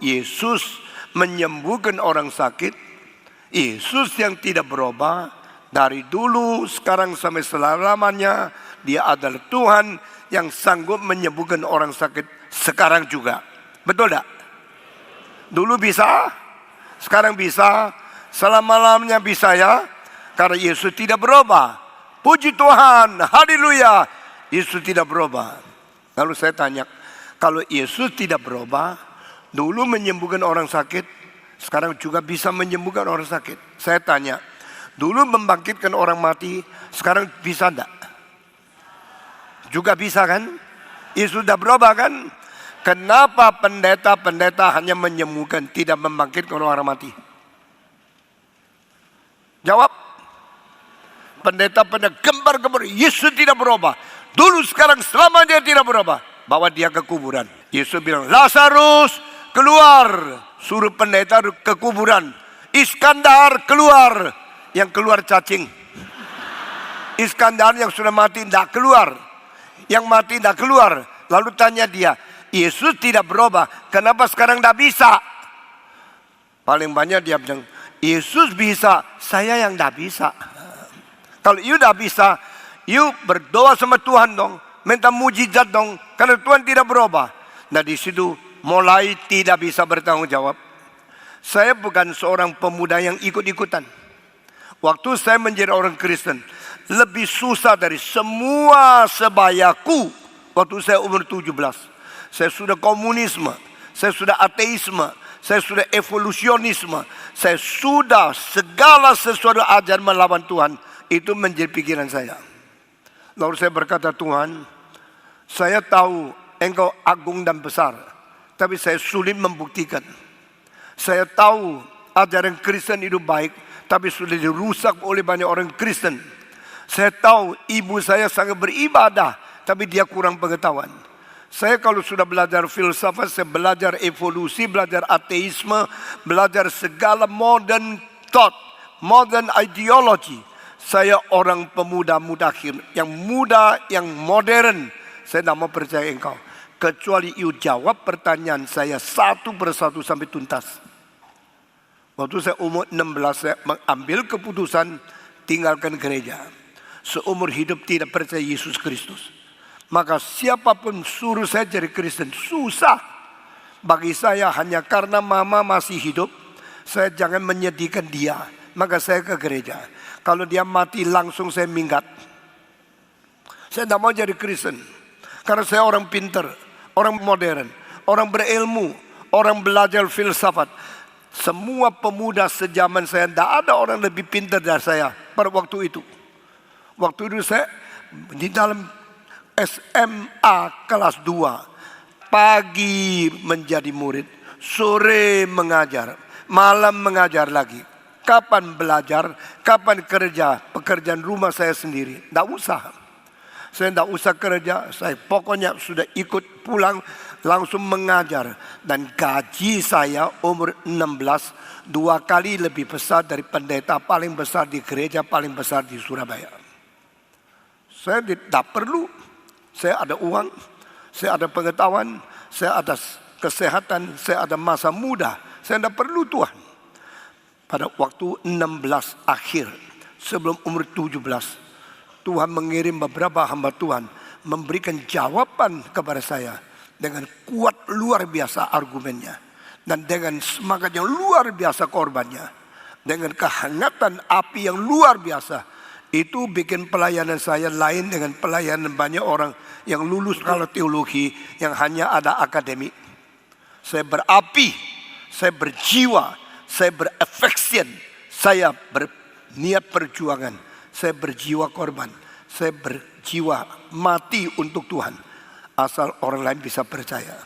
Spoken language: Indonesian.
Yesus menyembuhkan orang sakit. Yesus yang tidak berubah dari dulu, sekarang sampai selama-lamanya. Dia adalah Tuhan yang sanggup menyembuhkan orang sakit sekarang juga. Betul tak? Dulu bisa, sekarang bisa, selama-lamanya bisa ya. Karena Yesus tidak berubah. Puji Tuhan, haleluya. Yesus tidak berubah. Lalu saya tanya, kalau Yesus tidak berubah, dulu menyembuhkan orang sakit, sekarang juga bisa menyembuhkan orang sakit. Saya tanya, dulu membangkitkan orang mati, sekarang bisa enggak? Juga bisa kan? Yesus sudah berubah kan? Kenapa pendeta-pendeta hanya menyembuhkan, tidak membangkitkan orang mati? Jawab. Pendeta-pendeta gembar-gembar, Yesus tidak berubah. Dulu, sekarang, selamanya tidak berubah. Bawa dia ke kuburan. Yesus bilang, Lazarus keluar. Suruh pendeta ke kuburan. Iskandar keluar. Yang keluar cacing. Iskandar yang sudah mati tidak keluar. Yang mati tidak keluar. Lalu tanya dia, Yesus tidak berubah, kenapa sekarang tidak bisa? Paling banyak dia bilang, Yesus bisa, saya yang tidak bisa. Kalau you tidak bisa, you berdoa sama Tuhan dong, minta mujizat dong, karena Tuhan tidak berubah. Nah di situ mulai tidak bisa bertanggung jawab. Saya bukan seorang pemuda yang ikut-ikutan. Waktu saya menjadi orang Kristen, lebih susah dari semua sebayaku. Waktu saya umur 17, saya sudah komunisme, saya sudah ateisme, saya sudah evolusionisme, saya sudah segala sesuatu ajaran melawan Tuhan. Itu menjadi pikiran saya. Lalu saya berkata, Tuhan, saya tahu Engkau agung dan besar, tapi saya sulit membuktikan. Saya tahu ajaran Kristen itu baik, tapi sudah dirusak oleh banyak orang Kristen. Saya tahu ibu saya sangat beribadah, tapi dia kurang pengetahuan. Saya kalau sudah belajar filsafat, saya belajar evolusi, belajar ateisme, belajar segala modern thought, modern ideology. Saya orang pemuda mudakhir, yang muda, yang modern. Saya tidak mau percaya engkau, kecuali you jawab pertanyaan saya satu persatu sampai tuntas. Waktu saya umur 16, saya mengambil keputusan tinggalkan gereja. Seumur hidup tidak percaya Yesus Kristus. Maka siapapun suruh saya jadi Kristen, susah. Bagi saya hanya karena mama masih hidup, saya jangan menyedihkan dia. Maka saya ke gereja. Kalau dia mati langsung saya minggat. Saya tidak mau jadi Kristen. Karena saya orang pintar, orang modern, orang berilmu, orang belajar filsafat. Semua pemuda sejaman saya, tidak ada orang lebih pintar dari saya pada waktu itu. Waktu itu saya di dalam SMA kelas 2. Pagi menjadi murid, sore mengajar, malam mengajar lagi. Kapan belajar, kapan kerja, pekerjaan rumah saya sendiri. Tidak usah. Saya tidak usah kerja, saya pokoknya sudah ikut pulang langsung mengajar. Dan gaji saya umur 16, 2 kali lebih besar dari pendeta paling besar di gereja paling besar di Surabaya. Saya tidak perlu, saya ada uang, saya ada pengetahuan, saya ada kesehatan, saya ada masa muda. Saya tidak perlu Tuhan. Pada waktu 16 akhir, sebelum umur 17, Tuhan mengirim beberapa hamba Tuhan memberikan jawaban kepada saya dengan kuat luar biasa argumennya dan dengan semangat yang luar biasa korbannya, dengan kehangatan api yang luar biasa. Itu bikin pelayanan saya lain dengan pelayanan banyak orang yang lulus kalau teologi yang hanya ada akademik. Saya berapi, saya berjiwa, saya beraffection, saya berniat perjuangan, saya berjiwa korban, saya berjiwa mati untuk Tuhan. Asal orang lain bisa percaya.